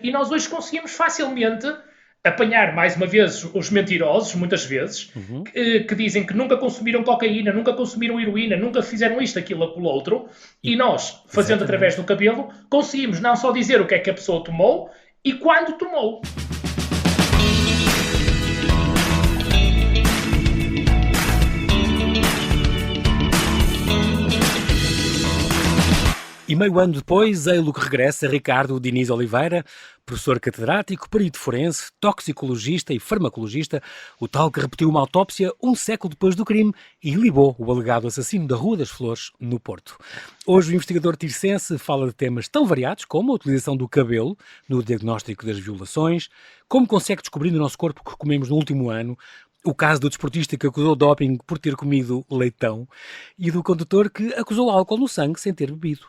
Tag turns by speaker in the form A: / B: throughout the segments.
A: E nós hoje conseguimos facilmente apanhar, mais uma vez, os mentirosos, muitas vezes, que dizem que nunca consumiram cocaína, nunca consumiram heroína, nunca fizeram isto, aquilo, aquilo outro, e nós, fazendo através do cabelo, conseguimos não só dizer o que é que a pessoa tomou e quando tomou.
B: E meio ano depois, ei-lo que regressa Ricardo Diniz Oliveira, professor catedrático, perito forense, toxicologista e farmacologista, o tal que repetiu uma autópsia um século depois do crime e libou o alegado assassino da Rua das Flores, no Porto. Hoje o investigador tircense fala de temas tão variados como a utilização do cabelo no diagnóstico das violações, como consegue descobrir no nosso corpo o que comemos no último ano, o caso do desportista que acusou doping por ter comido leitão e do condutor que acusou álcool no sangue sem ter bebido.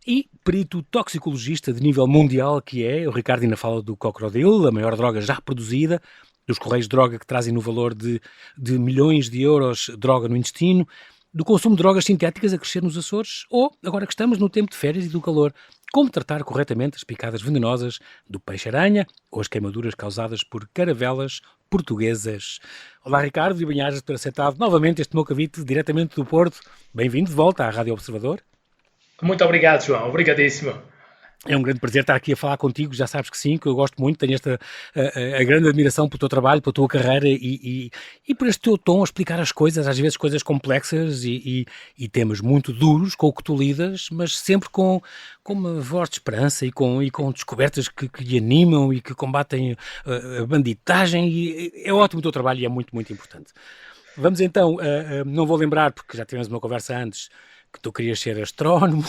B: E perito toxicologista de nível mundial que é, o Ricardo ainda fala do Cocrodil, a maior droga já produzida, dos correios de droga que trazem no valor de milhões de euros droga no intestino, do consumo de drogas sintéticas a crescer nos Açores, ou, agora que estamos no tempo de férias e do calor, como tratar corretamente as picadas venenosas do peixe-aranha ou as queimaduras causadas por caravelas portuguesas. Olá Ricardo, e bem-ajas por ter aceitado novamente este meu convite diretamente do Porto. Bem-vindo de volta à Rádio Observador.
A: Muito obrigado, João. Obrigadíssimo.
B: É um grande prazer estar aqui a falar contigo, já sabes que sim, que eu gosto muito, tenho a grande admiração pelo teu trabalho, pela tua carreira e por este teu tom a explicar as coisas, às vezes coisas complexas e temas muito duros com o que tu lidas, mas sempre com uma voz de esperança e com descobertas que lhe animam e que combatem a banditagem e é ótimo o teu trabalho e é muito, muito importante. Vamos então, não vou lembrar porque já tivemos uma conversa antes, que tu querias ser astrónomo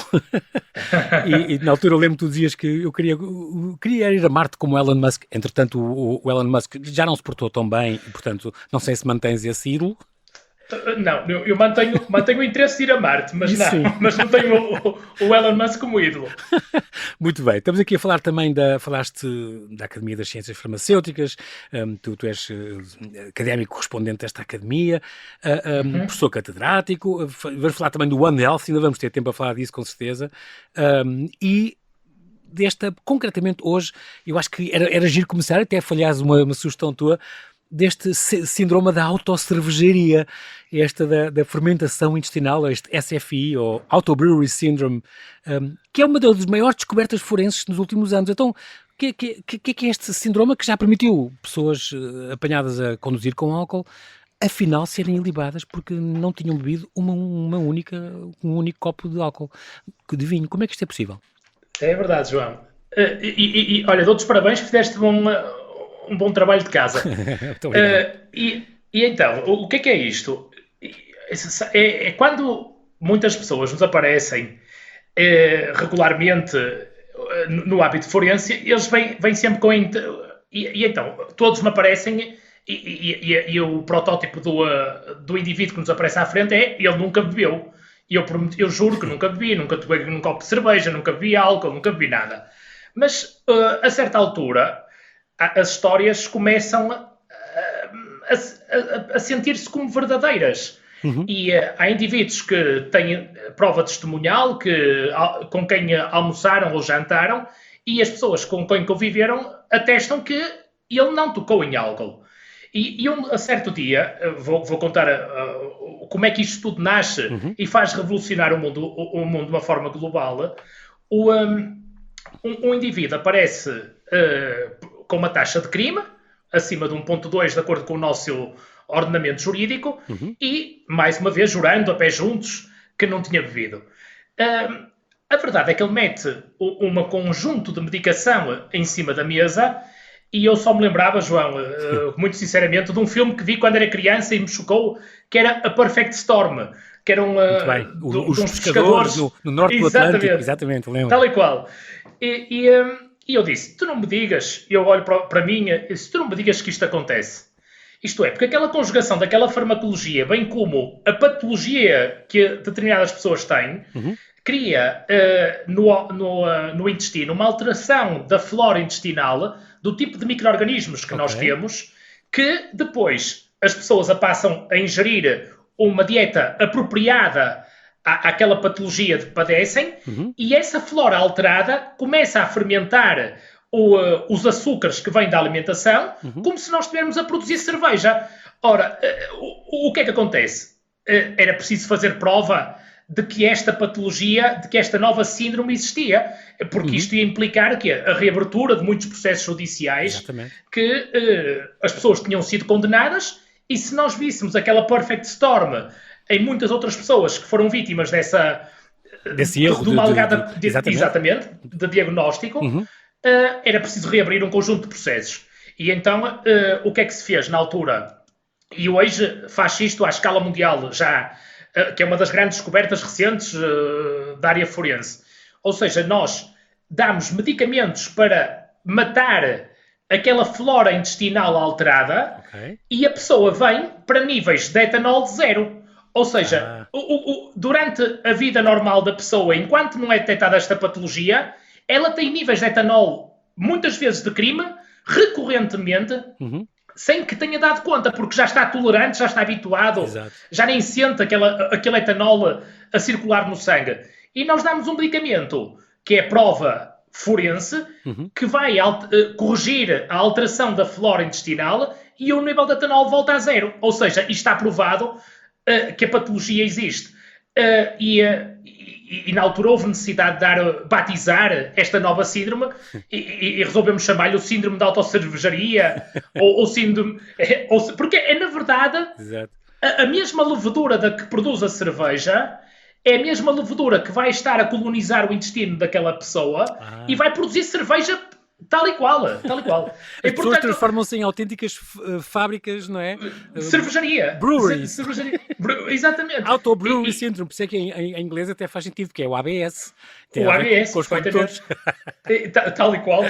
B: e na altura eu lembro que tu dizias que eu queria ir a Marte como Elon Musk, entretanto o Elon Musk já não se portou tão bem e portanto não sei se mantens esse ídolo.
A: Não, eu mantenho o interesse de ir a Marte, mas não tenho o Elon Musk como ídolo.
B: Muito bem, estamos aqui a falar também falaste da Academia das Ciências Farmacêuticas, tu és académico correspondente desta academia, professor catedrático, vamos falar também do One Health, ainda vamos ter tempo a falar disso com certeza, e concretamente hoje, eu acho que era giro começar, até falhares uma sugestão tua, deste síndrome da autocervejaria, da fermentação intestinal, este SFI, ou Auto-Brewery Syndrome, que é uma das maiores descobertas forenses nos últimos anos. Então, o que é este síndrome que já permitiu pessoas apanhadas a conduzir com álcool, afinal serem ilibadas porque não tinham bebido um único copo de álcool, de vinho? Como é que isto é possível?
A: É verdade, João. Olha, dou-te os parabéns que fizeste um bom trabalho de casa.
B: Muito obrigado.
A: E então, o que é isto? É quando muitas pessoas nos aparecem regularmente no hábito forense, eles vêm sempre com... E então, todos me aparecem e o protótipo do indivíduo que nos aparece à frente é ele nunca bebeu. E eu juro que nunca bebi, nunca tomei um copo de cerveja, nunca bebi álcool, nunca bebi nada. Mas, a certa altura, as histórias começam a sentir-se como verdadeiras. E há indivíduos que têm prova testemunhal, com quem almoçaram ou jantaram, e as pessoas com quem conviveram atestam que ele não tocou em álcool. E eu, a certo dia, vou contar como é que isto tudo nasce e faz revolucionar o mundo de uma forma global. Um indivíduo aparece com uma taxa de crime acima de 1.2 de acordo com o nosso ordenamento jurídico e, mais uma vez, jurando a pé juntos que não tinha bebido. A verdade é que ele mete um conjunto de medicação em cima da mesa e eu só me lembrava, João, muito sinceramente, de um filme que vi quando era criança e me chocou, que era A Perfect Storm, que era
B: os pescadores no norte do Atlântico, exatamente, lembro.
A: Tal e qual. E eu disse, tu não me digas, eu olho para mim, se tu não me digas que isto acontece. Isto é, porque aquela conjugação daquela farmacologia, bem como a patologia que determinadas pessoas têm, cria no intestino uma alteração da flora intestinal, do tipo de micro-organismos que nós temos, que depois as pessoas passam a ingerir uma dieta apropriada àquela patologia que padecem, e essa flora alterada começa a fermentar os açúcares que vêm da alimentação, como se nós estivéssemos a produzir cerveja. Ora, o que é que acontece? Era preciso fazer prova de que esta patologia, de que esta nova síndrome existia, porque isto ia implicar que a reabertura de muitos processos judiciais,
B: Exatamente.
A: que as pessoas tinham sido condenadas, e se nós víssemos aquela perfect storm em muitas outras pessoas que foram vítimas
B: desse erro
A: de uma alegada
B: exatamente,
A: de diagnóstico, era preciso reabrir um conjunto de processos. E então, o que é que se fez na altura? E hoje faz isto à escala mundial já, que é uma das grandes descobertas recentes da área forense. Ou seja, nós damos medicamentos para matar aquela flora intestinal alterada, e a pessoa vem para níveis de etanol de 0. Ou seja, durante a vida normal da pessoa, enquanto não é detectada esta patologia, ela tem níveis de etanol, muitas vezes de crime, recorrentemente, sem que tenha dado conta, porque já está tolerante, já está habituado, já nem sente aquele etanol a circular no sangue. E nós damos um medicamento que é prova forense, que vai corrigir a alteração da flora intestinal, e o nível de etanol volta a 0. Ou seja, isto está provado que a patologia existe. E na altura houve necessidade de batizar esta nova síndrome e resolvemos chamar-lhe o síndrome da autocervejaria ou síndrome... porque é, na verdade, a mesma levedura da que produz a cerveja é a mesma levedura que vai estar a colonizar o intestino daquela pessoa e vai produzir cerveja tal e qual.
B: As pessoas transformam-se em autênticas fábricas, não é?
A: Cervejaria.
B: Breweries.
A: Cervejaria. Exatamente.
B: Auto-brewery syndrome, por isso é que em inglês até faz sentido, que é o ABS.
A: O ABS,
B: com os condutores.
A: Tal e qual.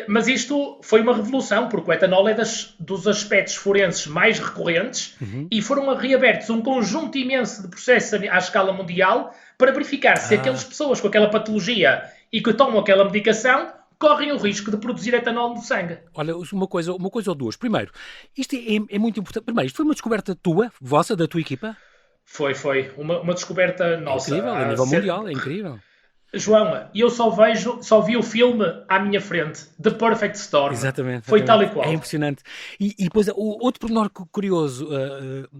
A: Mas isto foi uma revolução, porque o etanol é dos aspectos forenses mais recorrentes e foram reabertos um conjunto imenso de processos à escala mundial para verificar se aquelas pessoas com aquela patologia e que tomam aquela medicação correm o risco de produzir etanol no sangue.
B: Olha, uma coisa ou duas. Primeiro, isto é muito importante. Primeiro, isto foi uma descoberta vossa, da tua equipa?
A: Foi. Uma descoberta nossa.
B: Incrível, a nível mundial, é incrível.
A: João, eu só vi o filme à minha frente, The Perfect Storm.
B: Exatamente.
A: Foi tal e qual.
B: É impressionante. E depois, o outro pormenor curioso,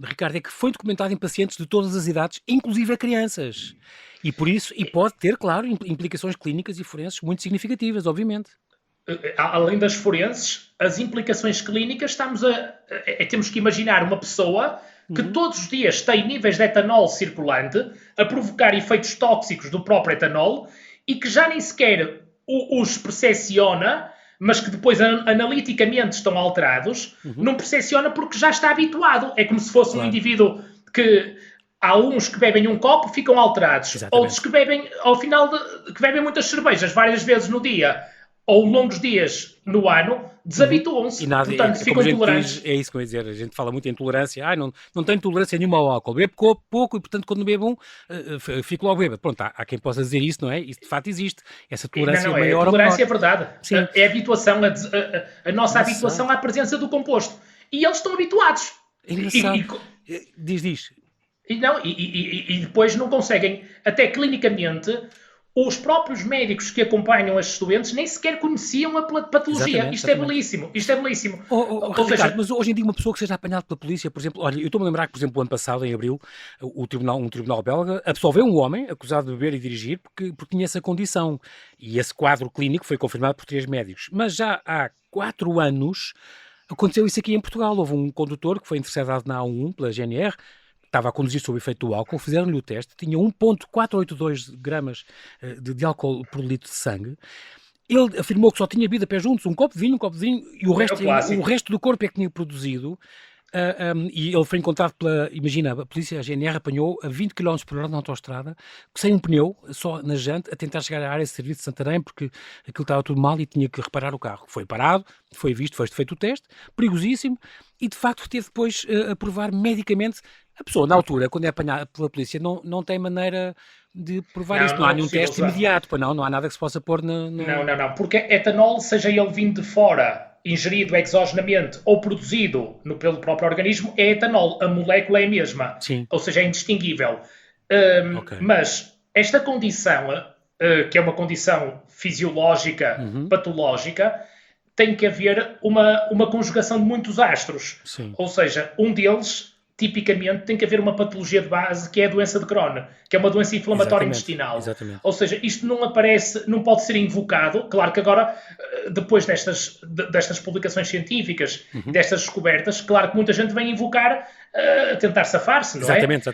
B: Ricardo, é que foi documentado em pacientes de todas as idades, inclusive a crianças. E por isso, pode ter, claro, implicações clínicas e forenses muito significativas, obviamente.
A: Além das forenses, as implicações clínicas, temos que imaginar uma pessoa que todos os dias tem níveis de etanol circulante a provocar efeitos tóxicos do próprio etanol e que já nem sequer os percepciona, mas que depois analiticamente estão alterados, não percepciona porque já está habituado. É como se fosse um indivíduo que... Há uns que bebem um copo, ficam alterados. Exatamente. Outros que bebem, ao final, que bebem muitas cervejas várias vezes no dia ou longos dias no ano, desabituam-se. Portanto, ficam tolerantes.
B: É isso que eu ia dizer. A gente fala muito em tolerância. Não tenho tolerância nenhuma ao álcool. Bebo pouco e, portanto, quando bebo fico logo bêbado. Pronto, há quem possa dizer isso, não é? Isso de facto existe. Essa tolerância maior.
A: A tolerância é verdade. Sim. É a habituação, a nossa habituação à presença do composto. E eles estão habituados.
B: É engraçado. Diz.
A: E depois não conseguem, até clinicamente, os próprios médicos que acompanham estes doentes nem sequer conheciam a patologia. Isto é belíssimo.
B: Ricardo, mas hoje em dia uma pessoa que seja apanhada pela polícia, por exemplo, olha, eu estou-me a lembrar que, por exemplo, o ano passado, em abril, um tribunal belga absolveu um homem acusado de beber e dirigir porque tinha essa condição. E esse quadro clínico foi confirmado por 3 médicos. Mas já há 4 anos aconteceu isso aqui em Portugal. Houve um condutor que foi interceptado na A1 pela GNR, estava a conduzir sob o efeito do álcool, fizeram-lhe o teste, tinha 1,482 gramas de álcool por litro de sangue. Ele afirmou que só tinha bebido a pé juntos um copo de vinho, e o resto do corpo é que tinha produzido. E ele foi encontrado imagina, a polícia, a GNR, apanhou a 20 km por hora na autoestrada, sem um pneu, só na jante, a tentar chegar à área de serviço de Santarém, porque aquilo estava tudo mal e tinha que reparar o carro. Foi parado, foi visto, foi feito o teste, perigosíssimo, e de facto teve depois a provar medicamente. A pessoa, na altura, quando é apanhada pela polícia, não tem maneira de provar isto. Não há nenhum teste imediato, não há nada que se possa pôr no...
A: Não, porque etanol, seja ele vindo de fora, ingerido exogenamente ou produzido pelo próprio organismo, é etanol. A molécula é a mesma.
B: Sim.
A: Ou seja, é indistinguível. Okay. Mas esta condição que é uma condição fisiológica,
B: Uhum.
A: patológica, tem que haver uma conjugação de muitos astros.
B: Sim.
A: Ou seja, um deles, tipicamente, tem que haver uma patologia de base, que é a doença de Crohn, que é uma doença inflamatória intestinal.
B: Exatamente.
A: Ou seja, isto não aparece, não pode ser invocado. Claro que agora, depois destas publicações científicas, destas descobertas, claro que muita gente vem invocar a tentar safar-se, não é?
B: Exatamente.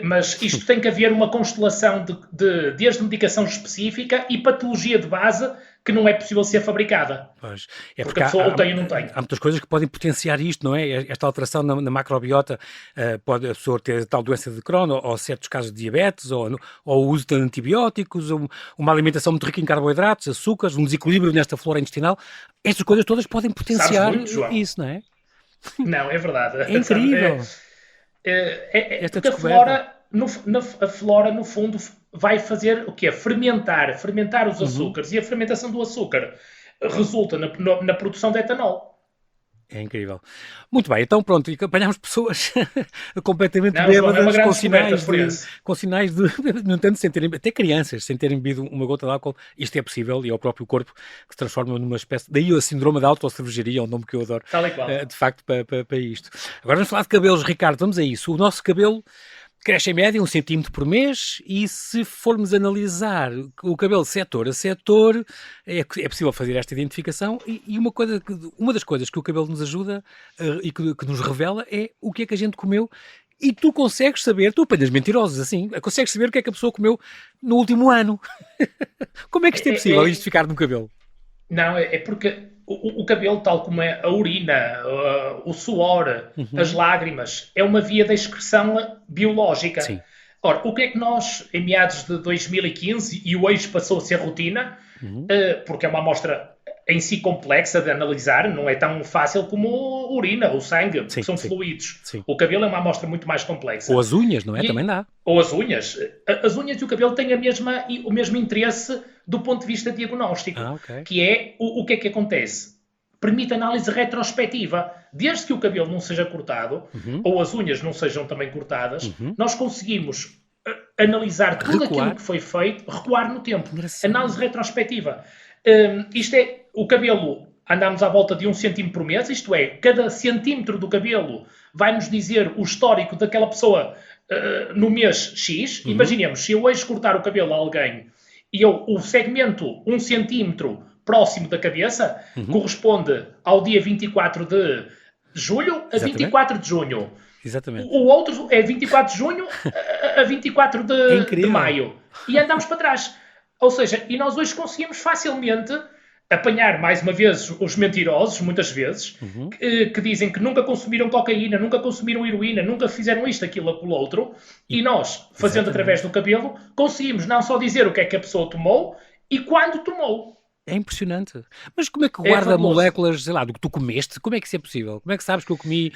A: Mas isto tem que haver uma constelação desde medicação específica e patologia de base que não é possível ser fabricada.
B: Pois.
A: Porque a pessoa ou tem ou não tem.
B: Há muitas coisas que podem potenciar isto, não é? Esta alteração na macrobiota pode a pessoa ter tal doença de Crohn ou certos casos de diabetes ou o uso de antibióticos, ou uma alimentação muito rica em carboidratos, açúcares, um desequilíbrio nesta flora intestinal. Estas coisas todas podem potenciar isso, não é?
A: Não, é verdade.
B: É incrível.
A: Porque a flora, no fundo, vai fazer o quê? Fermentar os açúcares. E a fermentação do açúcar resulta na produção de etanol.
B: É incrível. Muito bem, então pronto, apanhámos pessoas completamente bêbadas, com sinais de, no entanto, sem terem, até crianças, sem terem bebido uma gota de álcool. Isto é possível e é o próprio corpo que se transforma numa espécie, daí o síndrome da autocervejaria, é um nome que eu adoro,
A: tal e qual.
B: De facto, para isto. Agora vamos falar de cabelos, Ricardo, vamos a isso. O nosso cabelo cresce em média 1 centímetro por mês e se formos analisar o cabelo setor a setor, é possível fazer esta identificação e uma das coisas que o cabelo nos ajuda e que nos revela é o que é que a gente comeu e tu consegues saber, tu apanhas mentirosos assim, consegues saber o que é que a pessoa comeu no último ano. Como é que isto é possível, isto ficar no cabelo?
A: Não, é porque o cabelo, tal como é a urina, o suor, as lágrimas, é uma via de excreção biológica.
B: Sim.
A: Ora, o que é que nós, em meados de 2015, e hoje passou a ser rotina, porque é uma amostra em si complexa de analisar, não é tão fácil como a urina, o sangue, porque são fluidos.
B: Sim.
A: O cabelo é uma amostra muito mais complexa.
B: Ou as unhas, não é? Também dá.
A: Ou as unhas. As unhas e o cabelo têm o mesmo interesse do ponto de vista diagnóstico, que é o que é que acontece? Permite análise retrospectiva. Desde que o cabelo não seja cortado, ou as unhas não sejam também cortadas, nós conseguimos analisar tudo aquilo que foi feito, recuar no tempo. Análise retrospectiva. Isto é, o cabelo, andamos à volta de 1 centímetro por mês, isto é, cada centímetro do cabelo vai nos dizer o histórico daquela pessoa no mês X. Imaginemos, se eu hoje cortar o cabelo a alguém e o segmento 1 centímetro próximo da cabeça corresponde ao dia 24 de julho a 24 de junho.
B: Exatamente.
A: O outro é 24 de junho a 24 de maio. E andamos para trás. Ou seja, e nós hoje conseguimos facilmente apanhar, mais uma vez, os mentirosos, muitas vezes, que dizem que nunca consumiram cocaína, nunca consumiram heroína, nunca fizeram isto, aquilo, aquilo outro, e nós, fazendo através do cabelo, conseguimos não só dizer o que é que a pessoa tomou e quando tomou.
B: É impressionante. Mas como é que guarda moléculas, sei lá, do que tu comeste? Como é que isso é possível? Como é que sabes que eu comi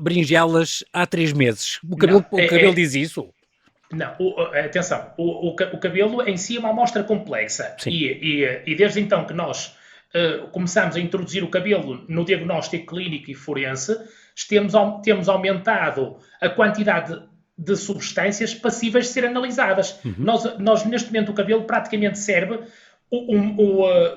B: berinjelas há 3 meses? O cabelo diz isso?
A: Não, atenção, o cabelo em si é uma amostra complexa e desde então que nós começamos a introduzir o cabelo no diagnóstico clínico e forense, temos aumentado a quantidade de substâncias passíveis de ser analisadas. Nós, neste momento, o cabelo praticamente serve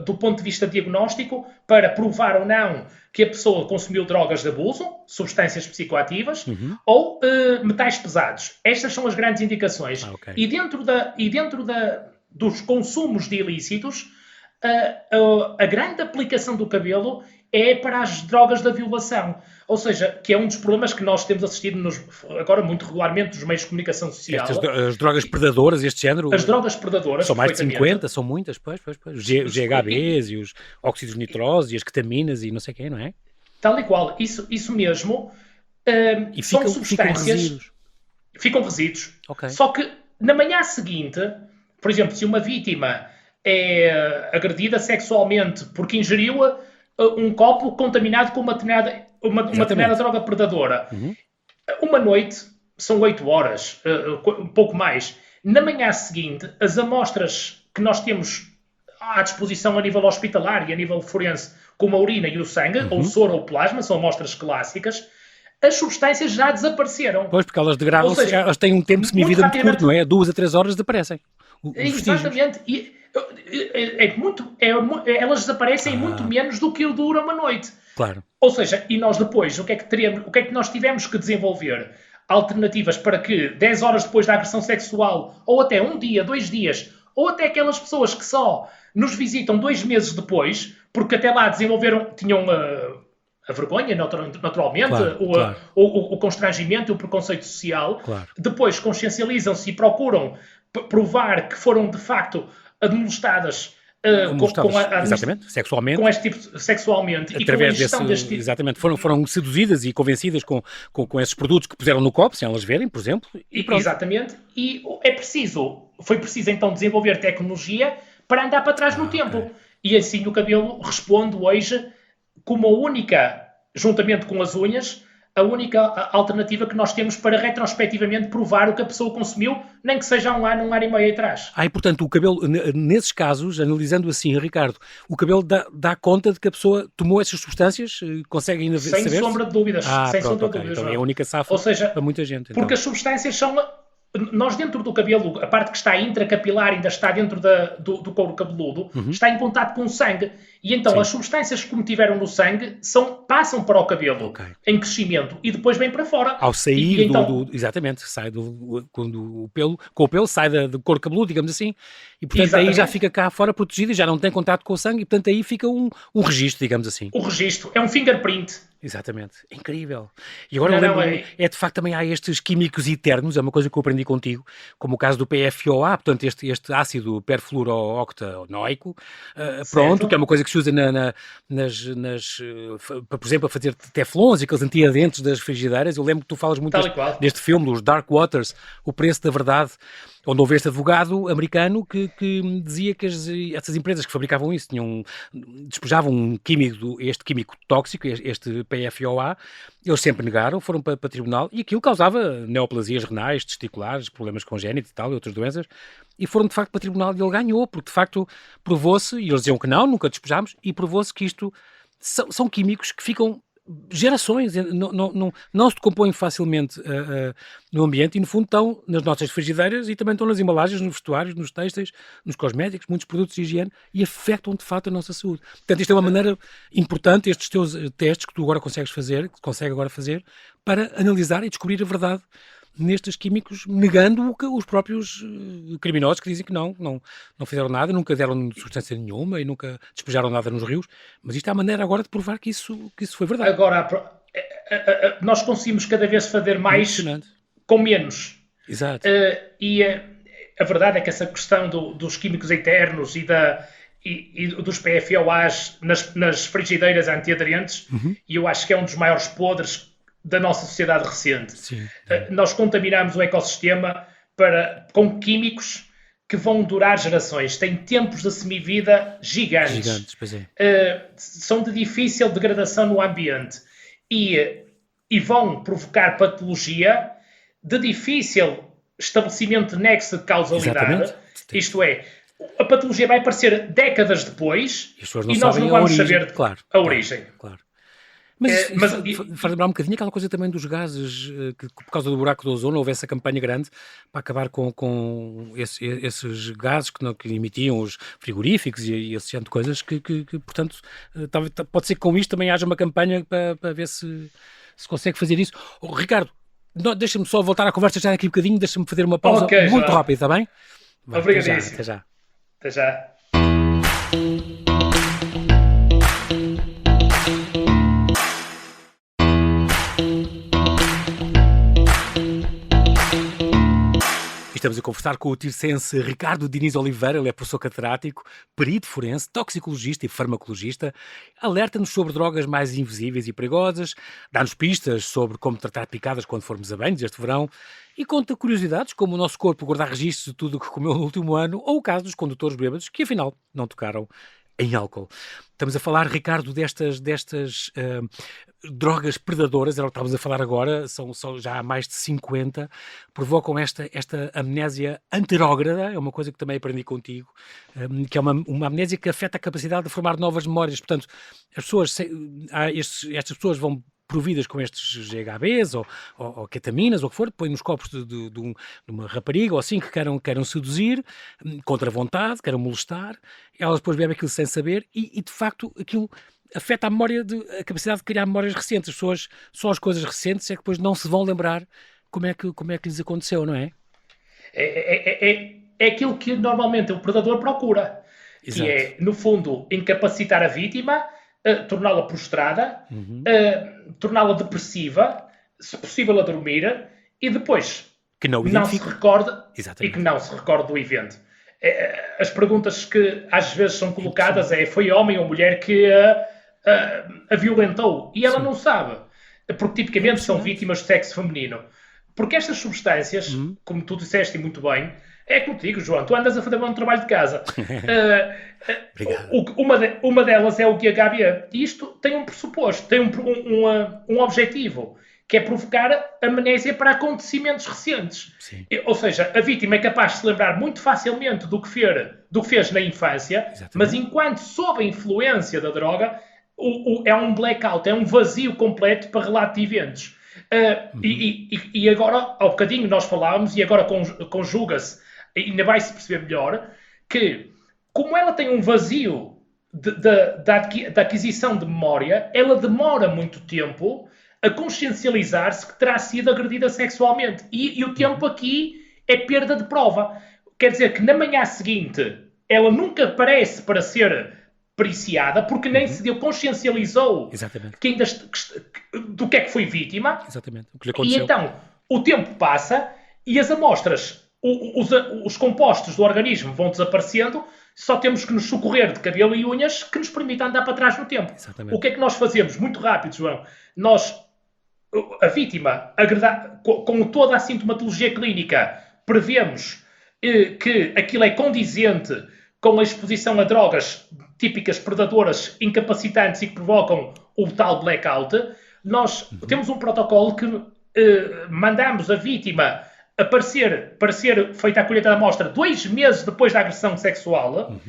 A: do ponto de vista diagnóstico para provar ou não que a pessoa consumiu drogas de abuso, substâncias psicoativas ou metais pesados. Estas são as grandes indicações. E dentro dos consumos de ilícitos, a grande aplicação do cabelo é para as drogas da violação. Ou seja, que é um dos problemas que nós temos assistido agora muito regularmente nos meios de comunicação social.
B: As drogas predadoras, este género?
A: As drogas predadoras.
B: São mais de 50, são muitas, pois. Os GHBs e os óxidos nitrosos e as ketaminas e não sei quem, não é?
A: Tal e qual. Isso mesmo.
B: E
A: são substâncias. Ficam resíduos. Só que na manhã seguinte, por exemplo, se uma vítima é agredida sexualmente porque ingeriu um copo contaminado com uma determinada droga predadora. Uma noite, são 8 horas, um pouco mais. Na manhã seguinte, as amostras que nós temos à disposição a nível hospitalar e a nível forense, como a urina e o sangue, ou o soro ou o plasma, são amostras clássicas, as substâncias já desapareceram.
B: Pois, porque elas degradam-se, elas têm um tempo de semivida muito curto, não é? 2 a 3 horas desaparecem.
A: Exatamente. E elas desaparecem muito menos do que dura uma noite.
B: Claro.
A: Ou seja, e nós depois, o que é que nós tivemos que desenvolver? Alternativas para que 10 horas depois da agressão sexual, ou até um dia, 2 dias, ou até aquelas pessoas que só nos visitam 2 meses depois, porque até lá tinham a vergonha, naturalmente,
B: claro.
A: O constrangimento e o preconceito social.
B: Claro.
A: Depois consciencializam-se e procuram provar que foram, de facto, molestadas
B: exatamente, sexualmente.
A: Com este tipo sexualmente
B: através e com a desse, exatamente, foram seduzidas e convencidas com esses produtos que puseram no copo, sem elas verem, por exemplo.
A: Exatamente. E foi preciso então desenvolver tecnologia para andar para trás no tempo. Okay. E assim o cabelo responde hoje como a única, juntamente com as unhas, a única alternativa que nós temos para retrospectivamente provar o que a pessoa consumiu, nem que seja um ano e meio atrás.
B: E portanto o cabelo, nesses casos, analisando assim, Ricardo, o cabelo dá conta de que a pessoa tomou essas substâncias, consegue ainda saber?
A: Sem sombra de dúvidas. Sem sombra de dúvidas.
B: Então é a única safa para muita gente. Então.
A: Porque as substâncias são... Nós dentro do cabelo, a parte que está intracapilar ainda está dentro do couro cabeludo, está em contato com o sangue. E então as substâncias que tiveram no sangue passam para o cabelo em crescimento e depois vem para fora.
B: Ao sair exatamente, sai quando com o pelo sai do couro cabeludo, digamos assim, e portanto exatamente. Aí já fica cá fora protegido e já não tem contato com o sangue e portanto aí fica um registro, digamos assim.
A: O registro, é um fingerprint.
B: Exatamente, incrível. E agora eu lembro-me, de facto também há estes químicos eternos, é uma coisa que eu aprendi contigo, como o caso do PFOA, portanto este ácido perfluorooctanoico, pronto, que é uma coisa que se usa por exemplo, a fazer teflons e aqueles antiaderentes das frigideiras. Eu lembro que tu falas muito deste filme, dos Dark Waters, O Preço da Verdade, onde houve este advogado americano que dizia que essas empresas que fabricavam isso despejavam este químico tóxico, este PFOA, eles sempre negaram, foram para tribunal, e aquilo causava neoplasias renais, testiculares, problemas congénitos e tal, e outras doenças, e foram de facto para tribunal e ele ganhou, porque de facto provou-se, e eles diziam que não, nunca despejámos, e provou-se que isto são químicos que ficam gerações, não se decompõem facilmente no ambiente e no fundo estão nas nossas frigideiras e também estão nas embalagens, nos vestuários, nos têxteis, nos cosméticos, muitos produtos de higiene e afetam de facto a nossa saúde. Portanto, isto é uma maneira importante, estes teus testes que tu agora consegue agora fazer para analisar e descobrir a verdade nestes químicos, negando os próprios criminosos que dizem que não fizeram nada, nunca deram substância nenhuma e nunca despejaram nada nos rios, mas isto é a maneira agora de provar que isso foi verdade.
A: Agora, nós conseguimos cada vez fazer mais com menos.
B: Exato.
A: E a verdade é que essa questão dos químicos eternos e dos PFOAs nas frigideiras antiaderentes, e eu acho que é um dos maiores podres da nossa sociedade recente.
B: Sim.
A: Nós contaminamos o ecossistema com químicos que vão durar gerações. Têm tempos de semivida gigantes.
B: Pois é.
A: São de difícil degradação no ambiente e vão provocar patologia de difícil estabelecimento de nexo de causalidade.
B: Exatamente.
A: Isto é, a patologia vai aparecer décadas depois e nós não vamos saber a origem.
B: Claro. Mas faz lembrar um bocadinho aquela coisa também dos gases, que por causa do buraco do ozono houve essa campanha grande para acabar com esses gases que emitiam os frigoríficos e esse género de coisas que portanto, pode ser que com isto também haja uma campanha para ver se consegue fazer isso. Ricardo, deixa-me só voltar à conversa já aqui um bocadinho, deixa-me fazer uma pausa muito rápida, está bem?
A: Obrigadíssimo.
B: Até já.
A: Até já.
B: Estamos a conversar com o tircense Ricardo Diniz Oliveira, ele é professor catedrático, perito forense, toxicologista e farmacologista, alerta-nos sobre drogas mais invisíveis e perigosas, dá-nos pistas sobre como tratar picadas quando formos a banhos este verão e conta curiosidades como o nosso corpo guardar registros de tudo o que comeu no último ano ou o caso dos condutores bêbados que afinal não tocaram em álcool. Estamos a falar, Ricardo, destas drogas predadoras, era o que estávamos a falar agora, são já há mais de 50, provocam esta amnésia anterógrada, é uma coisa que também aprendi contigo, que é uma amnésia que afeta a capacidade de formar novas memórias. Portanto, estas pessoas vão providas com estes GHBs ou ketaminas, ou o que for, põe nos copos de uma rapariga ou assim que queiram seduzir, contra a vontade, queiram molestar, elas depois bebem aquilo sem saber e de facto aquilo afeta a capacidade de criar memórias recentes. As pessoas, só as coisas recentes é que depois não se vão lembrar como é que lhes aconteceu, não é?
A: É aquilo que normalmente o predador procura,
B: Exato.
A: que é, no fundo, incapacitar a vítima, torná-la prostrada, torná-la depressiva, se possível a dormir, e depois
B: que não
A: se recorde
B: Exatamente.
A: e que não se recorde do evento. As perguntas que às vezes são colocadas foi homem ou mulher que a violentou, e ela não sabe, porque tipicamente são vítimas de sexo feminino. Porque estas substâncias, como tu disseste muito bem, é contigo, João, tu andas a fazer um trabalho de casa. Uma delas é o GHB. E isto tem um pressuposto, tem um objetivo, que é provocar amnésia para acontecimentos recentes.
B: Sim.
A: Ou seja, a vítima é capaz de se lembrar muito facilmente do que fez na infância,
B: Exatamente.
A: mas enquanto sob a influência da droga, é um blackout, é um vazio completo para relato de eventos. E agora, ao bocadinho nós falávamos, e agora conjuga-se, ainda vai-se perceber melhor, que como ela tem um vazio da aquisição de memória, ela demora muito tempo a consciencializar-se que terá sido agredida sexualmente. E o tempo aqui é perda de prova. Quer dizer que na manhã seguinte ela nunca aparece para ser periciada, porque nem se deu, consciencializou do que é que foi vítima.
B: Exatamente. O que lhe aconteceu.
A: E então o tempo passa e as amostras, os compostos do organismo vão desaparecendo, só temos que nos socorrer de cabelo e unhas que nos permitam andar para trás no tempo.
B: Exatamente.
A: O que é que nós fazemos? Muito rápido, João. A vítima, com toda a sintomatologia clínica, prevemos que aquilo é condizente com a exposição a drogas típicas predadoras incapacitantes e que provocam o tal blackout. Nós temos um protocolo que mandamos a vítima para ser feita a colheita da amostra 2 meses depois da agressão sexual.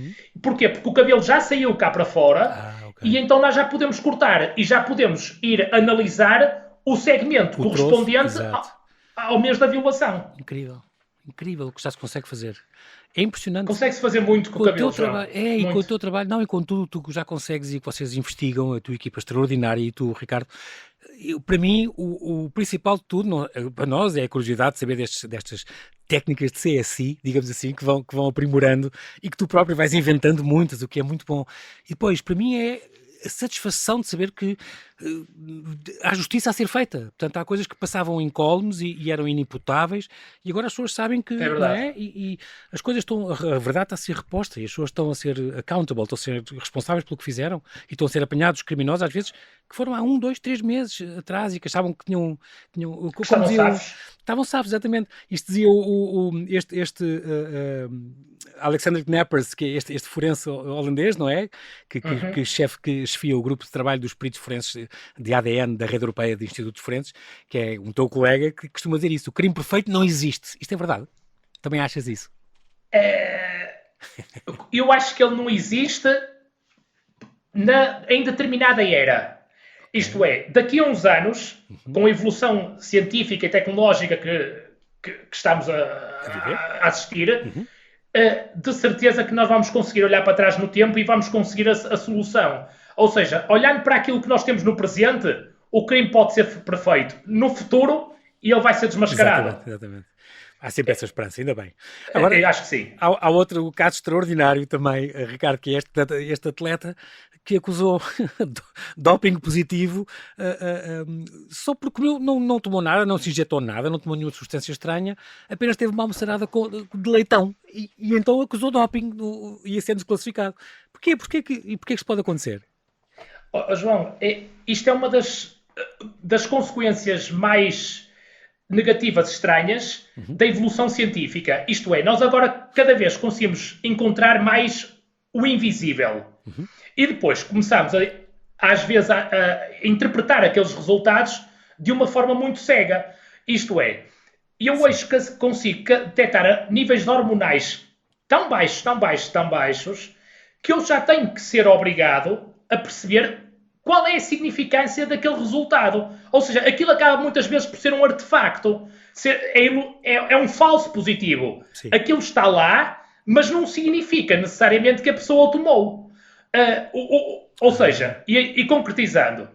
A: Porquê? Porque o cabelo já saiu cá para fora e então nós já podemos cortar e já podemos ir analisar o segmento correspondente ao mês da violação.
B: Incrível o que já se consegue fazer. É impressionante.
A: Consegue-se fazer muito com o cabelo, João.
B: E com o teu trabalho, não, e com tudo tu já consegues e que vocês investigam, a tua equipa extraordinária e tu, Ricardo. Para mim, o principal de tudo, para nós, é a curiosidade de saber destas técnicas de CSI, digamos assim, que vão aprimorando e que tu próprio vais inventando muitas, o que é muito bom. E depois, para mim, é a satisfação de saber que há justiça a ser feita. Portanto, há coisas que passavam incólumes e eram inimputáveis e agora as pessoas sabem que não é, e as coisas a verdade está a ser reposta e as pessoas estão a ser accountable, estão a ser responsáveis pelo que fizeram e estão a ser apanhados criminosos, às vezes, que foram há 1, 2, 3 meses atrás e que achavam que tinham estavam safos, exatamente. Isto dizia este Alexander Knappers, que é este forense holandês, não é? Que chefia o grupo de trabalho dos peritos forenses de ADN da Rede Europeia de Institutos Forenses, que é um teu colega que costuma dizer isso. O crime perfeito não existe. Isto é verdade? Também achas isso?
A: Eu acho que ele não existe em determinada era. Isto é, daqui a uns anos, com a evolução científica e tecnológica que estamos a assistir, de certeza que nós vamos conseguir olhar para trás no tempo e vamos conseguir a solução. Ou seja, olhando para aquilo que nós temos no presente, o crime pode ser perfeito. No futuro, ele vai ser desmascarado.
B: Exatamente. Há sempre essa esperança, ainda bem. Agora,
A: eu acho que sim.
B: Há outro caso extraordinário também, Ricardo, que é este atleta que acusou doping positivo só porque não tomou nada, não se injetou nada, não tomou nenhuma substância estranha, apenas teve uma almoçarada de leitão e então acusou doping e ia sendo desclassificado. Porquê que isso pode acontecer?
A: João, isto é uma das consequências mais negativas estranhas da evolução científica. Isto é, nós agora cada vez conseguimos encontrar mais o invisível. E depois começamos às vezes a interpretar aqueles resultados de uma forma muito cega. Isto é, eu hoje consigo detectar níveis hormonais tão baixos, que eu já tenho que ser obrigado a perceber qual é a significância daquele resultado. Ou seja, aquilo acaba muitas vezes por ser um artefacto, é um falso positivo.
B: Sim.
A: Aquilo está lá, mas não significa necessariamente que a pessoa o tomou. Ou seja, e concretizando,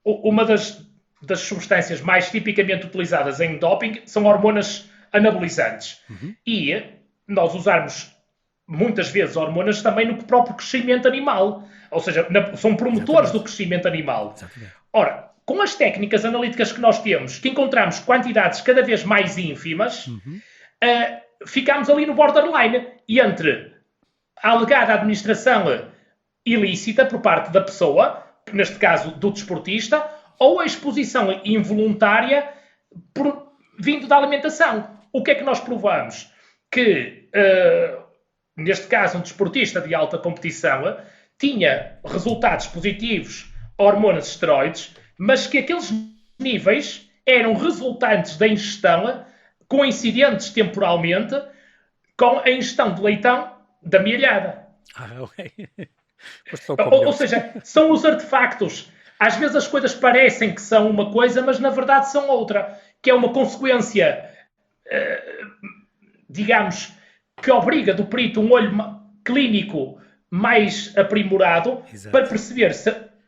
A: uma das substâncias mais tipicamente utilizadas em doping são hormonas anabolizantes. E nós usarmos muitas vezes hormonas também no próprio crescimento animal. Ou seja, são promotores do crescimento animal.
B: Exatamente.
A: Ora, com as técnicas analíticas que nós temos, que encontramos quantidades cada vez mais ínfimas, ficamos ali no borderline entre a alegada administração ilícita por parte da pessoa, neste caso do desportista, ou a exposição involuntária vindo da alimentação. O que é que nós provamos? Que, neste caso, um desportista de alta competição tinha resultados positivos a hormonas esteroides, mas que aqueles níveis eram resultantes da ingestão, coincidentes temporalmente, com a ingestão de leitão da mielhada.
B: Ok.
A: Ou seja, são os artefactos. Às vezes as coisas parecem que são uma coisa, mas na verdade são outra, que é uma consequência, digamos, que obriga do perito um olho clínico mais aprimorado. Exato. Para perceber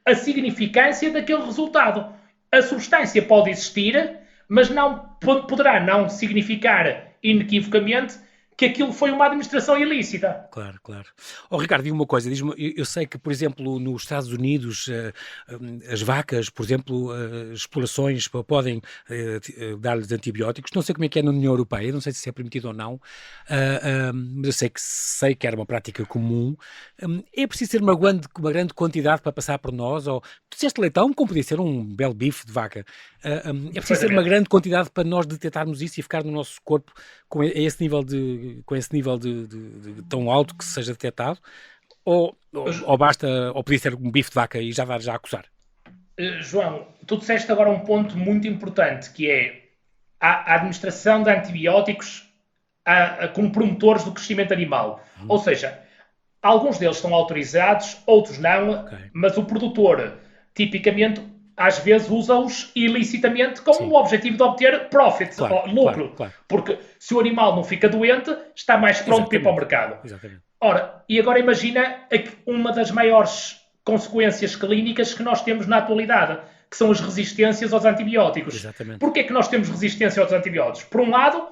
A: a significância daquele resultado. A substância pode existir, mas poderá não significar inequivocamente que aquilo foi uma administração ilícita.
B: Claro, claro. Ricardo, diga uma coisa, eu sei que, por exemplo, nos Estados Unidos, as vacas, por exemplo, explorações podem dar-lhes antibióticos, não sei como é que é na União Europeia, não sei se é permitido ou não, mas eu sei que era uma prática comum. É preciso ter uma grande quantidade para passar por nós, ou tu disseste leitão, como podia ser um belo bife de vaca, é preciso ter uma grande quantidade para nós detectarmos isso e ficar no nosso corpo com esse nível de tão alto que seja detectado, ou basta, ou podia ser um bife de vaca e já a acusar?
A: João, tu disseste agora um ponto muito importante, que é a administração de antibióticos como promotores do crescimento animal. Ou seja, alguns deles estão autorizados, outros não, mas o produtor, tipicamente, às vezes usa-os ilicitamente com o objetivo de obter profit, lucro. Claro. Porque se o animal não fica doente, está mais pronto para ir para o mercado.
B: Exatamente.
A: Ora, e agora imagina uma das maiores consequências clínicas que nós temos na atualidade, que são as resistências aos antibióticos.
B: Exatamente.
A: Porquê é que nós temos resistência aos antibióticos? Por um lado,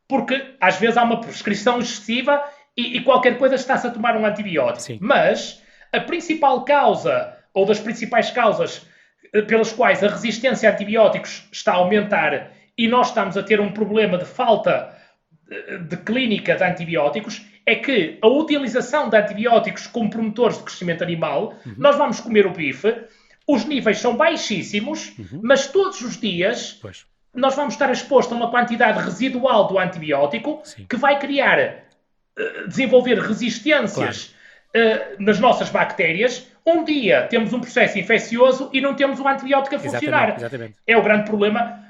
A: porque às vezes há uma prescrição excessiva e qualquer coisa está-se a tomar um antibiótico.
B: Sim.
A: Mas a principal causa, ou das principais causas pelas quais a resistência a antibióticos está a aumentar e nós estamos a ter um problema de falta de clínica de antibióticos, é que a utilização de antibióticos como promotores de crescimento animal, nós vamos comer o bife, os níveis são baixíssimos, mas todos os dias nós vamos estar expostos a uma quantidade residual do antibiótico que vai desenvolver resistências nas nossas bactérias. Um dia temos um processo infeccioso e não temos um antibiótico a funcionar.
B: Exatamente.
A: É o grande problema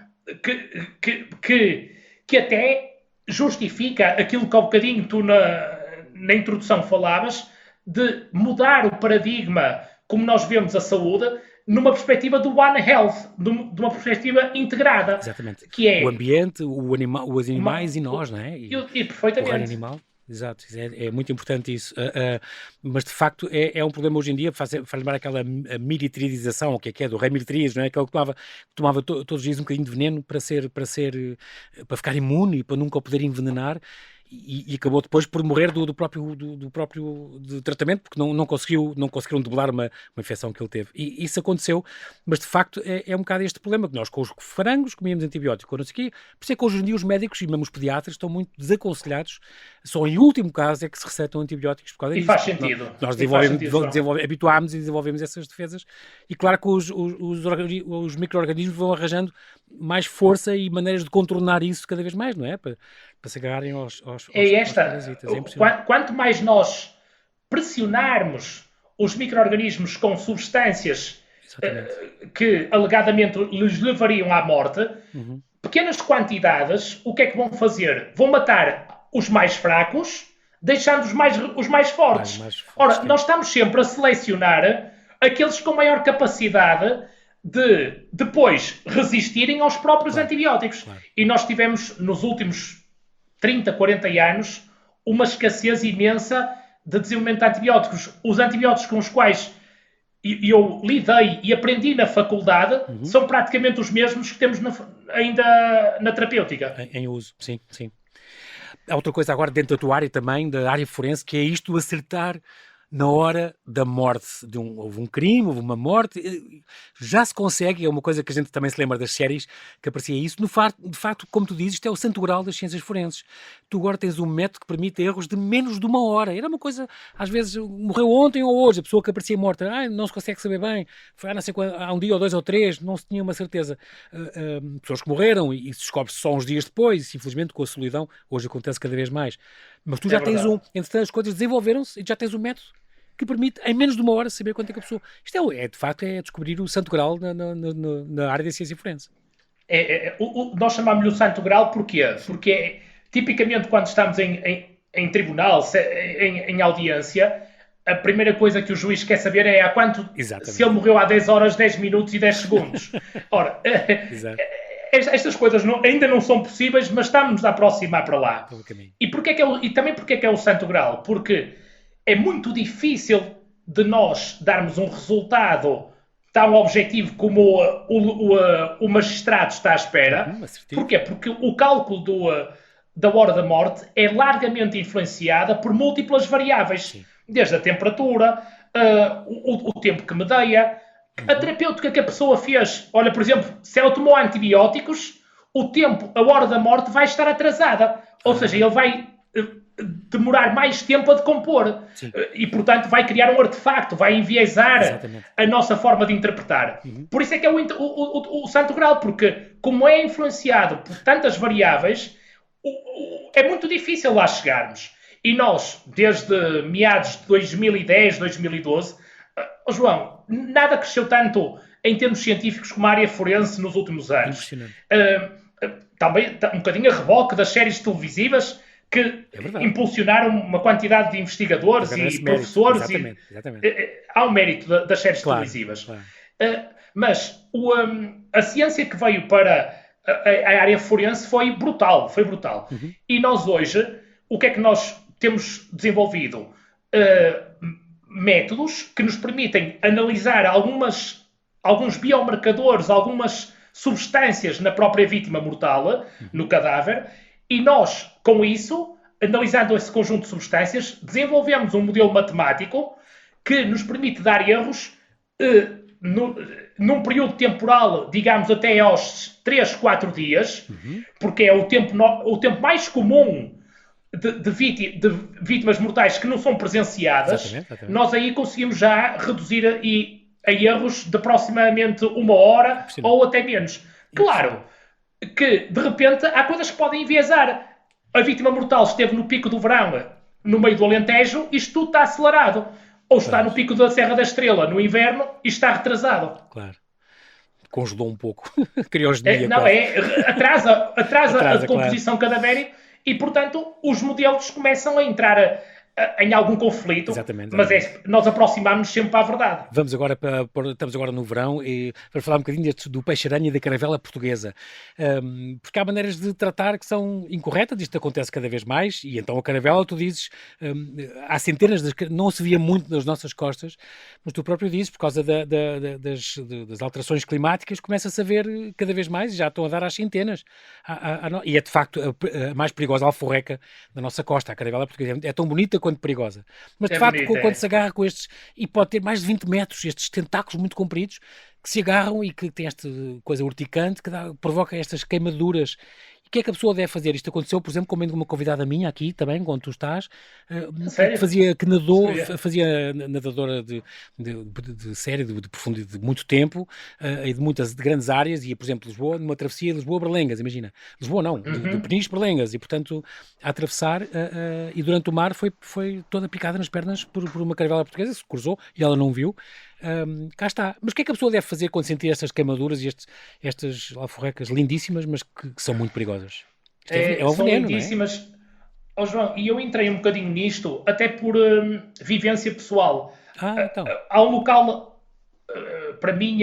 A: que até justifica aquilo que há bocadinho tu na introdução falavas, de mudar o paradigma como nós vemos a saúde numa perspectiva do One Health, de uma perspectiva integrada.
B: Exatamente.
A: Que é
B: o ambiente, os animais e nós, não é?
A: E perfeitamente.
B: O reino animal. Exato, é muito importante isso, mas de facto é um problema hoje em dia, faz lembrar aquela militarização, o que é do rei militarismo, não é? Aquele que tomava todos os dias um bocadinho de veneno para ficar imune e para nunca o poder envenenar. E acabou depois por morrer do próprio tratamento, porque não conseguiram debelar uma infecção que ele teve. E isso aconteceu, mas de facto é um bocado este problema, que nós com os frangos comíamos antibiótico, não sei o quê, por isso é que hoje em dia os médicos e mesmo os pediatras estão muito desaconselhados, só em último caso é que se receitam antibióticos por causa disso.
A: E faz sentido.
B: Nós habituámos e desenvolvemos essas defesas, e claro que os micro-organismos vão arranjando mais força e maneiras de contornar isso cada vez mais, não é? Para se agarrarem aos parasitas.
A: Quanto mais nós pressionarmos os micro-organismos com substâncias que alegadamente lhes levariam à morte, pequenas quantidades, o que é que vão fazer? Vão matar os mais fracos, deixando os mais fortes. Ora, nós estamos sempre a selecionar aqueles com maior capacidade de depois resistirem aos próprios antibióticos. E nós tivemos, nos últimos 30, 40 anos, uma escassez imensa de desenvolvimento de antibióticos. Os antibióticos com os quais eu lidei e aprendi na faculdade são praticamente os mesmos que temos ainda na terapêutica.
B: Em uso, sim, sim. Há outra coisa agora dentro da tua área também, da área forense, que é isto, acertar na hora da morte. Houve um crime, houve uma morte, já se consegue, é uma coisa que a gente também se lembra das séries, que aparecia isso. De facto, como tu dizes, isto é o santo grau das ciências forenses. Tu agora tens um método que permite erros de menos de uma hora. Era uma coisa, às vezes, morreu ontem ou hoje, a pessoa que aparecia morta, não se consegue saber bem, foi não sei quando, há um dia ou 2 ou 3, não se tinha uma certeza. Pessoas que morreram e se descobre só uns dias depois, infelizmente com a solidão, hoje acontece cada vez mais. Mas tu já tens entretanto as coisas desenvolveram-se e já tens um método que permite, em menos de uma hora, saber quanto é que a pessoa... Isto de facto, é descobrir o santo grau na área da ciência forense.
A: Nós chamamos-lhe o santo grau porquê? Porque, tipicamente, quando estamos em tribunal, em audiência, a primeira coisa que o juiz quer saber é se ele morreu há 10 horas, 10 minutos e 10 segundos. Ora, estas coisas ainda não são possíveis, mas estamos a aproximar para lá. E também porque é que é o santo grau? Porque é muito difícil de nós darmos um resultado tão objetivo como o magistrado está à espera. Porquê? Porque o cálculo da hora da morte é largamente influenciada por múltiplas variáveis. Sim. Desde a temperatura, o tempo que medeia, a terapêutica que a pessoa fez. Olha, por exemplo, se ela tomou antibióticos, a hora da morte vai estar atrasada. Ou seja, ele vai demorar mais tempo a decompor. Sim. E, portanto, vai criar um artefacto, vai enviesar a nossa forma de interpretar. Por isso é que é o santo grau, porque como é influenciado por tantas variáveis, é muito difícil lá chegarmos. E nós, desde meados de 2010, 2012, João, nada cresceu tanto em termos científicos como a área forense nos últimos anos. Também um bocadinho a reboque das séries televisivas que impulsionaram uma quantidade de investigadores e professores. Há um mérito das séries televisivas. Claro. Mas a ciência que veio para a área forense foi brutal. E nós hoje, o que é que nós temos desenvolvido? Métodos que nos permitem analisar alguns biomarcadores, algumas substâncias na própria vítima mortal, no cadáver, e nós, com isso, analisando esse conjunto de substâncias, desenvolvemos um modelo matemático que nos permite dar erros num período temporal, digamos, até aos 3, 4 dias, porque é o tempo mais comum de vítimas mortais que não são presenciadas. Exatamente. Nós aí conseguimos já reduzir a erros de aproximadamente 1 hora ou até menos. Claro que, de repente, há coisas que podem enviesar. A vítima mortal esteve no pico do verão, no meio do Alentejo, isto tudo está acelerado. Ou está no pico da Serra da Estrela, no inverno, e está retrasado.
B: Claro. Congelou um pouco. Criogenia.
A: Atrasa a decomposição cadavérica e, portanto, os modelos começam a entrar em algum conflito, exatamente. Mas nós aproximamos-nos sempre para a verdade.
B: Estamos agora no verão e para falar um bocadinho do peixe-aranha e da caravela portuguesa, porque há maneiras de tratar que são incorretas, isto acontece cada vez mais, e então a caravela, tu dizes, há centenas, não se via muito nas nossas costas, mas tu próprio dizes, por causa das alterações climáticas, começa-se a ver cada vez mais, e já estão a dar às centenas, e é de facto a mais perigosa alforreca da nossa costa, a caravela portuguesa, é tão bonita quanto perigosa. Mas, de facto, quando se agarra com estes, e pode ter mais de 20 metros, estes tentáculos muito compridos, que se agarram e que tem esta coisa urticante que provoca estas queimaduras. O que é que a pessoa deve fazer? Isto aconteceu, por exemplo, com uma convidada minha aqui também, quando tu estás, fazia nadadora de série, de profundidade, de muito tempo, e de muitas grandes áreas, e, por exemplo, Lisboa, numa travessia de Lisboa-Berlengas, imagina. Lisboa não, de Peniche-Berlengas, e, portanto, a atravessar, e durante o mar foi toda picada nas pernas por uma caravela portuguesa, se cruzou, e ela não viu. Cá está. Mas o que é que a pessoa deve fazer quando sentir estas queimaduras e estas alforrecas lindíssimas, mas que são muito perigosas? É um
A: são
B: veneno,
A: lindíssimas.
B: Não é?
A: João, e eu entrei um bocadinho nisto, até por vivência pessoal.
B: Então.
A: Há um local para mim,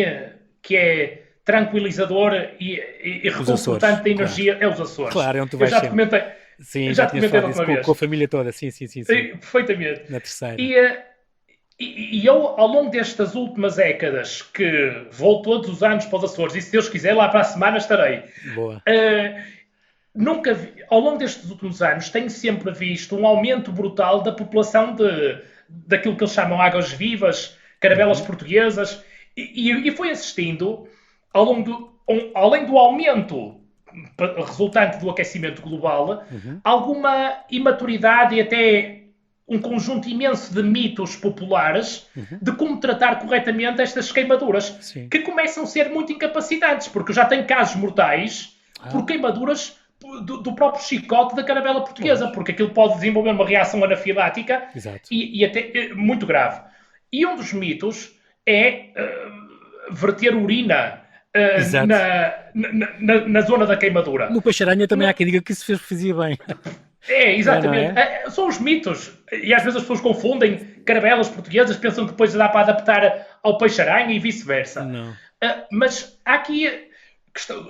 A: que é tranquilizador e reconfortante da energia, claro. É os Açores.
B: Claro, é onde tu vais sempre. Sim, já tinhas falado isso com a família toda, sim.
A: Perfeitamente.
B: Na terceira.
A: E eu, ao longo destas últimas décadas, que vou todos os anos para os Açores, e se Deus quiser, lá para a semana estarei.
B: Boa.
A: Ao longo destes últimos anos, tenho sempre visto um aumento brutal da população daquilo que eles chamam águas vivas, caravelas portuguesas, e foi assistindo, além do aumento resultante do aquecimento global, alguma imaturidade e até um conjunto imenso de mitos populares de como tratar corretamente estas queimaduras, que começam a ser muito incapacitantes, porque já tem casos mortais por queimaduras do próprio chicote da caravela portuguesa, porque aquilo pode desenvolver uma reação anafilática e até muito grave. E um dos mitos é verter urina na zona da queimadura.
B: No peixe-aranha também há quem diga que isso fazia bem.
A: Exatamente. São os mitos. E às vezes as pessoas confundem caravelas portuguesas, pensam que depois dá para adaptar ao peixe-aranha e vice-versa. Mas há aqui,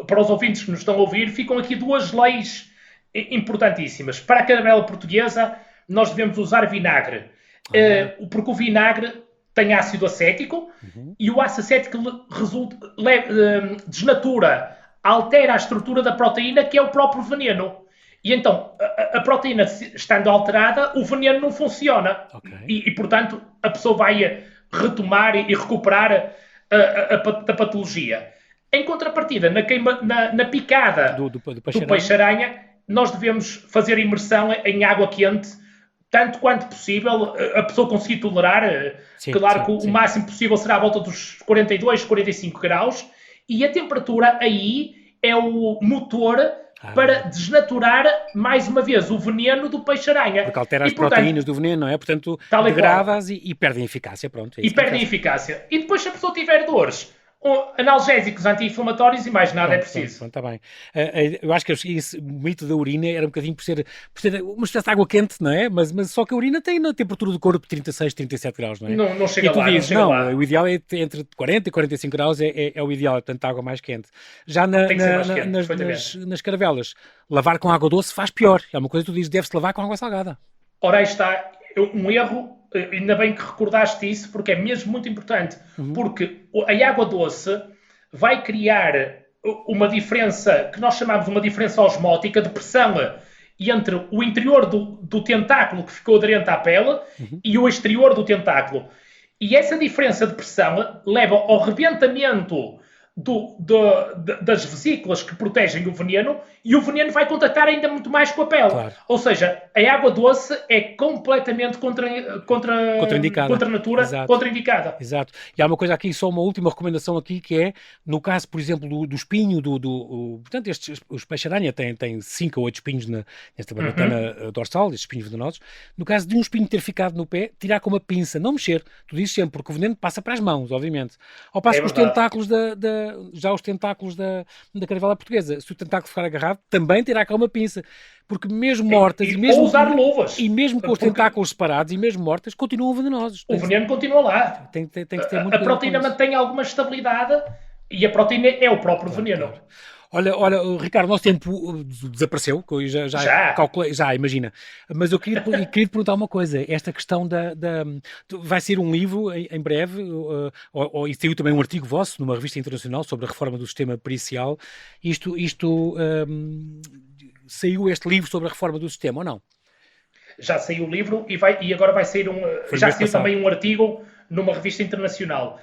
A: para os ouvintes que nos estão a ouvir, ficam aqui duas leis importantíssimas. Para a caravela portuguesa, nós devemos usar vinagre. Porque o vinagre tem ácido acético e o ácido acético desnatura, altera a estrutura da proteína, que é o próprio veneno. E então, a proteína estando alterada, o veneno não funciona. E, portanto, a pessoa vai retomar e recuperar a patologia. Em contrapartida, na picada do peixe-aranha, nós devemos fazer imersão em água quente, tanto quanto possível, a pessoa conseguir tolerar. Claro que o máximo possível será à volta dos 42, 45 graus. E a temperatura aí é o motor para desnaturar, mais uma vez, o veneno do peixe-aranha.
B: Porque altera as proteínas do veneno, não é? Portanto, degrada-as e perdem eficácia. Pronto,
A: perdem eficácia. E depois, se a pessoa tiver dores, analgésicos, anti-inflamatórios e mais nada é preciso.
B: Está bem. Eu acho que o mito da urina era um bocadinho por ser uma espécie de água quente, não é? Mas só que a urina tem na temperatura do corpo 36, 37 graus, não é?
A: Não chega lá.
B: E tu dizes, o ideal é entre 40 e 45 graus, é o ideal, portanto, água mais quente. Já nas caravelas, lavar com água doce faz pior. É uma coisa que tu dizes, deve-se lavar com água salgada.
A: Ora, aí está um erro. Ainda bem que recordaste isso, porque é mesmo muito importante. Porque a água doce vai criar uma diferença, que nós chamamos uma diferença osmótica de pressão entre o interior do tentáculo que ficou aderente à pele e o exterior do tentáculo. E essa diferença de pressão leva ao rebentamento das vesículas que protegem o veneno, e o veneno vai contactar ainda muito mais com a pele. Ou seja, a água doce é completamente contra a natura, contraindicada.
B: Exato. E há uma coisa aqui, só uma última recomendação aqui, que é, no caso, por exemplo, do espinho, portanto, os peixe-aranha têm 5 ou 8 espinhos nesta barbatana dorsal, estes espinhos venenosos. No caso de um espinho ter ficado no pé, tirar com uma pinça, não mexer. Tu dizes sempre, porque o veneno passa para as mãos, obviamente. Ao passo que os tentáculos os tentáculos da caravela portuguesa, se o tentáculo ficar agarrado, também terá cá uma pinça, porque mesmo mortas
A: ou usar luvas,
B: e mesmo com os tentáculos separados e mesmo mortas, continuam venenosos.
A: O veneno continua lá.
B: Tem que ter muito
A: a proteína mantém alguma estabilidade e a proteína é o próprio veneno.
B: Olha, Ricardo, o nosso tempo desapareceu, que eu já calculei, imagina. Mas eu queria te perguntar uma coisa. Esta questão vai ser um livro em breve, e saiu também um artigo vosso numa revista internacional sobre a reforma do sistema pericial. Saiu este livro sobre a reforma do sistema, ou não?
A: Já saiu o livro e agora vai sair já saiu também um artigo numa revista internacional.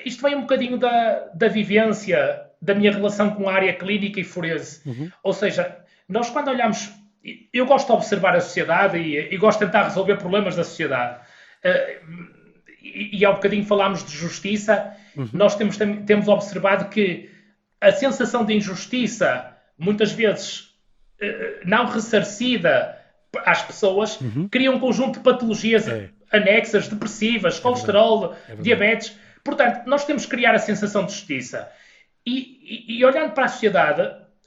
A: Isto vem um bocadinho da vivência da minha relação com a área clínica e forense. Ou seja, nós quando olhamos... Eu gosto de observar a sociedade e gosto de tentar resolver problemas da sociedade. E há um bocadinho falámos de justiça. Nós temos observado que a sensação de injustiça, muitas vezes não ressarcida às pessoas, cria um conjunto de patologias anexas, depressivas, colesterol, diabetes. Portanto, nós temos que criar a sensação de justiça. E olhando para a sociedade,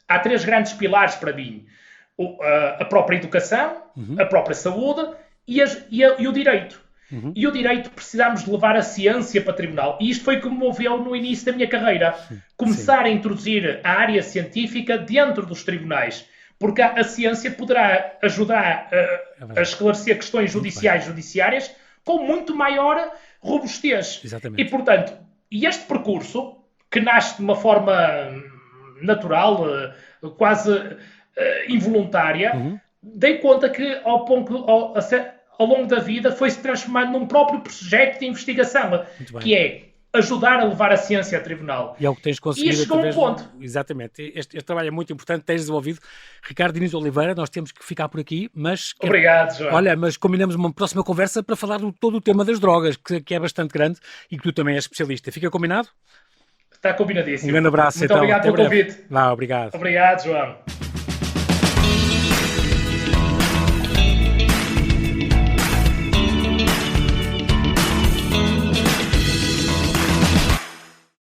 A: há 3 grandes pilares para mim. A própria educação, a própria saúde e o direito. e o direito precisamos de levar a ciência para tribunal. E isto foi o que me moveu no início da minha carreira. Começar a introduzir a área científica dentro dos tribunais. Porque a ciência poderá ajudar a esclarecer questões judiciárias com muito maior robustez.
B: Exatamente.
A: E, portanto, este percurso, que nasce de uma forma natural, quase involuntária, dei conta que ao longo da vida foi-se transformando num próprio projeto de investigação, que é ajudar a levar a ciência a tribunal.
B: E é o que tens conseguido.
A: E chegou um ponto.
B: Exatamente. Este trabalho é muito importante, tens desenvolvido. Ricardo Diniz Oliveira, nós temos que ficar por aqui, mas...
A: Obrigado, João.
B: Olha, mas combinamos uma próxima conversa para falar de todo o tema das drogas, que é bastante grande e que tu também és especialista. Fica combinado?
A: Está combinadíssimo.
B: Um grande abraço.
A: Muito obrigado pelo convite.
B: Vá, obrigado.
A: Obrigado, João.